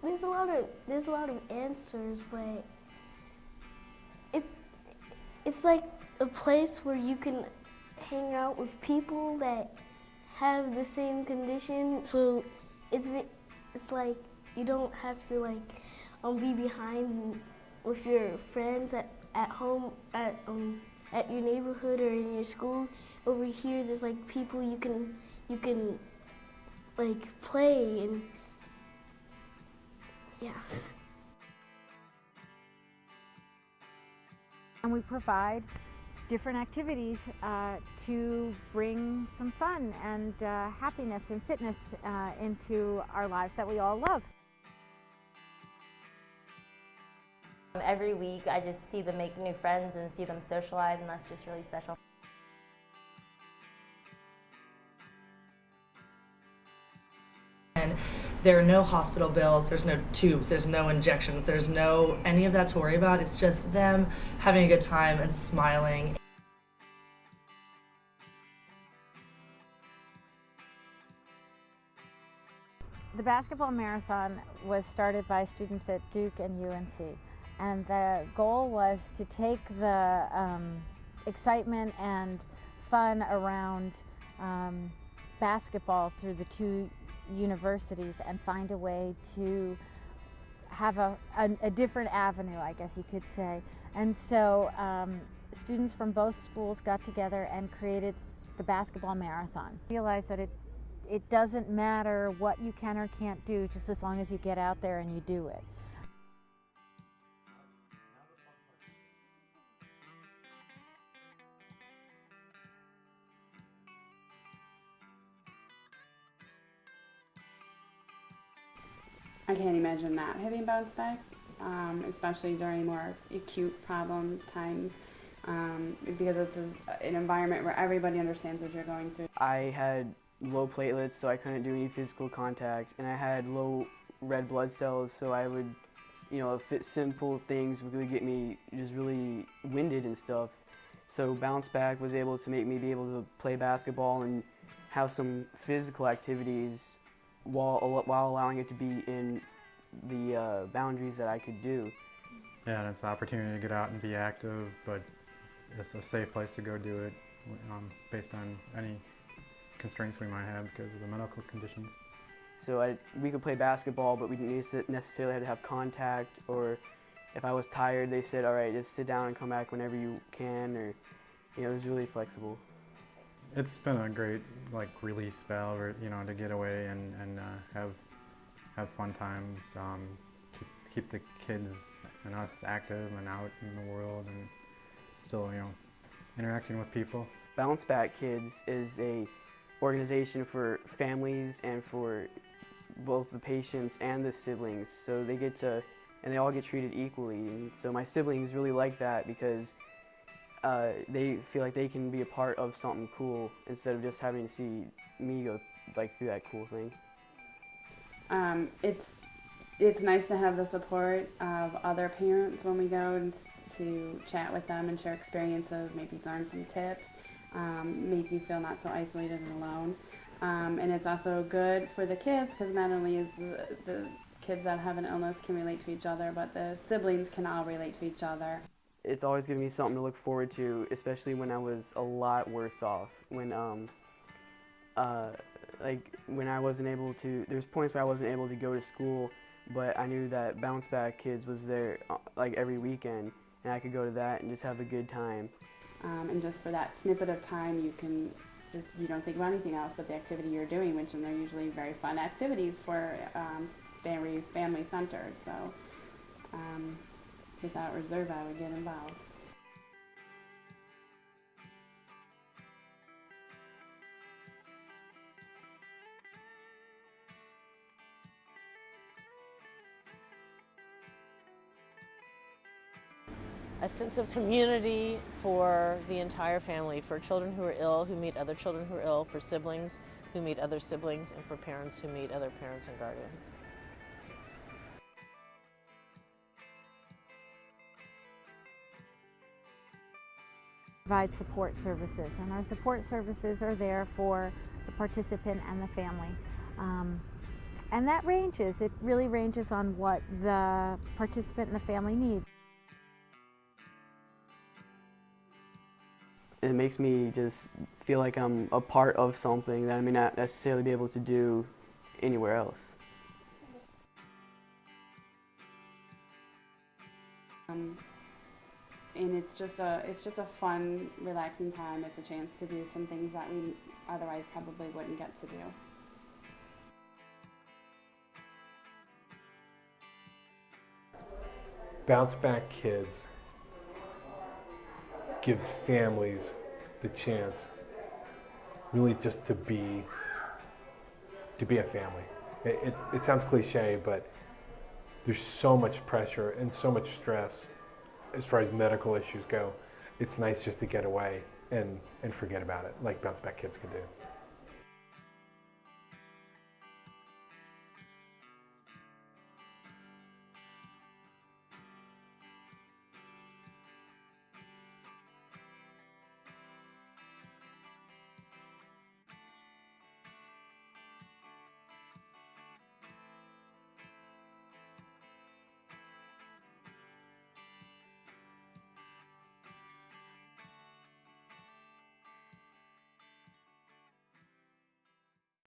there's a lot of answers, but it's like a place where you can hang out with people that have the same condition. So it's like you don't have to be behind with your friends at home at your neighborhood or in your school. Over here, there's like people you can like play and yeah. And we provide different activities to bring some fun and happiness and fitness into our lives that we all love. Every week I just see them make new friends and see them socialize, and that's just really special. And there are no hospital bills, there's no tubes, there's no injections, there's no any of that to worry about. It's just them having a good time and smiling. The basketball marathon was started by students at Duke and UNC, and the goal was to take the excitement and fun around basketball through the two universities and find a way to have a different avenue, I guess you could say. And so students from both schools got together and created the basketball marathon. Realized that it doesn't matter what you can or can't do, just as long as you get out there and you do it. I can't imagine not having BounceBack, especially during more acute problem times, because it's an environment where everybody understands what you're going through. I had low platelets, so I couldn't do any physical contact, and I had low red blood cells, so I would, simple things would get me just really winded and stuff. So BounceBack was able to make me be able to play basketball and have some physical activities while allowing it to be in the boundaries that I could do. Yeah, and it's an opportunity to get out and be active, but it's a safe place to go do it based on any constraints we might have because of the medical conditions. So we could play basketball, but we didn't necessarily have to have contact, or if I was tired, they said, all right, just sit down and come back whenever you can, or, it was really flexible. It's been a great release valve, to get away and have fun times, keep the kids and us active and out in the world, and still interacting with people. BounceBack Kids is a organization for families and for both the patients and the siblings, so they all get treated equally. And so my siblings really like that because they feel like they can be a part of something cool instead of just having to see me go through that cool thing. It's nice to have the support of other parents when we go and to chat with them and share experiences, maybe learn some tips, make you feel not so isolated and alone. And it's also good for the kids because not only is the kids that have an illness can relate to each other, but the siblings can all relate to each other. It's always given me something to look forward to, especially when I was a lot worse off. When I wasn't able to, there's points where I wasn't able to go to school, but I knew that BounceBack Kids was there every weekend, and I could go to that and just have a good time. And just for that snippet of time, you don't think about anything else but the activity you're doing, which they're usually very fun activities for very family-centered. So without reserve, I would get involved. A sense of community for the entire family, for children who are ill, who meet other children who are ill, for siblings who meet other siblings, and for parents who meet other parents and guardians. Provide support services, and our support services are there for the participant and the family. And that ranges. It really ranges on what the participant and the family needs. It makes me just feel like I'm a part of something that I may not necessarily be able to do anywhere else. And it's just a fun, relaxing time. It's a chance to do some things that we otherwise probably wouldn't get to do. BounceBack Kids gives families the chance really just to be a family. It sounds cliche, but there's so much pressure and so much stress as far as medical issues go. It's nice just to get away and forget about it, like BounceBack Kids can do.